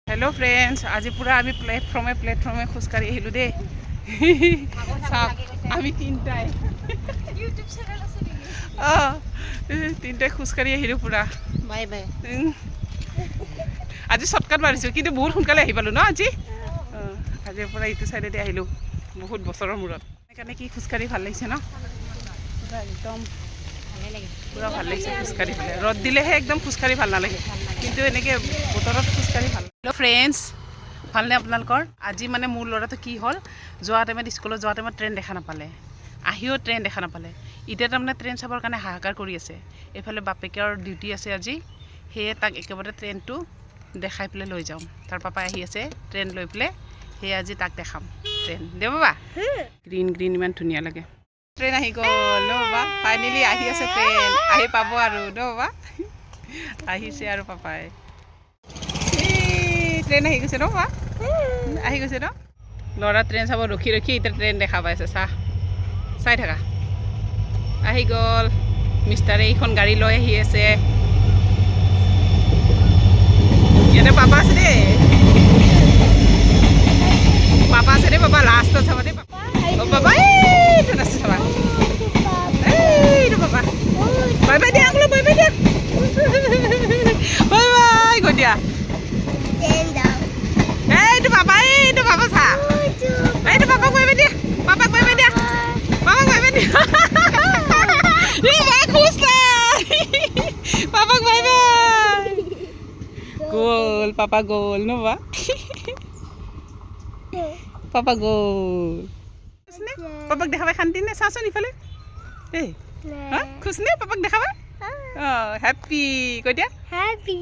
hello friends आज पूरा आम प्लेटफर्मे खुजकाढ़ी आहिलो दे आमी तीनटाई तीनटाई खुजकाढ़ी आहिलो पूरा बाय बाय आज शर्टकाट मारिছো কিন্তু বহুত সোনকালে আহি পালো ন আজি আজি पूरा ইটো সাইডে আহিলো বহুত বছৰৰ মূৰত সেইকাৰণে কি খুজকাঢ়ি ভাল লাগিছে ন পুৰা একদম ভালে লাগে পুৰা ভাল লাগিছে খুজকাঢ়ি পেলাই ৰদ দিলেহে একদম খুজকাঢ়ি ভাল নালাগে কিন্তু এনেকে বতৰত খুজকাঢ়ি ভাল হেল্ল' ফ্ৰেণ্ডছ ভালনে আপোনালোকৰ আজি মানে মোৰ ল'ৰাটো কি হ'ল যোৱা টাইমত স্কুলত যোৱা টাইমত ট্ৰেইন দেখা নাপালে আহিও ট্ৰেইন দেখা নাপালে এতিয়া তাৰমানে ট্ৰেইন চাবৰ কাৰণে হাহাকাৰ কৰি আছে এইফালে বাপেকৰ ডিউটি আছে আজি সেয়ে তাক একেবাৰে ট্ৰেইনটো দেখাই পেলাই লৈ যাম তাৰ পাপাই আহি আছে ট্ৰেইন লৈ পেলাই সেয়ে আজি তাক দেখাম ট্ৰেইন দে বাবা গ্ৰীণ গ্ৰীণ ইমান ধুনীয়া লাগে ট্ৰেইন আহি গ'ল ন বাবা ফাইনেলি আহি আছে ট্ৰেইন আহি পাব আৰু ন বাবা আহিছে আৰু পাপাই ট্ৰেইন আহি গৈছে ন বাবা আহি গৈছে ন ল'ৰা ট্ৰেইন চাব ৰখি ৰখি এতিয়া ট্ৰেইন দেখা পাইছে চাই থাকা আহি গ'ল মিষ্টাৰে এইখন গাড়ী লৈ আহি আছে ইয়াতে পাপা আছে দেই পাপা আছে দেই পাপা লাষ্টত চাব দেই অ' পাপা এইটো আছে চাবা এইটো পাপা বাই বাই দিয়া বোলো বাই বাই দিয়া বাই বাই গৈ দিয়া এইটো পাপা চা এইটো পাপা বাই বাই দিয়া পাপা বাই বাই দিয়া পাপা বাই বাই দিয়া খুশ পাপাক বাই বাই গোল পাপা গোল ন বা পাপা গোল পাপাক দেখাবাই শান্তি নে চাচোন ইফালে এই খুশ নে পাপাক দেখাবা হেপী কৈ দিয়া হ্যাপি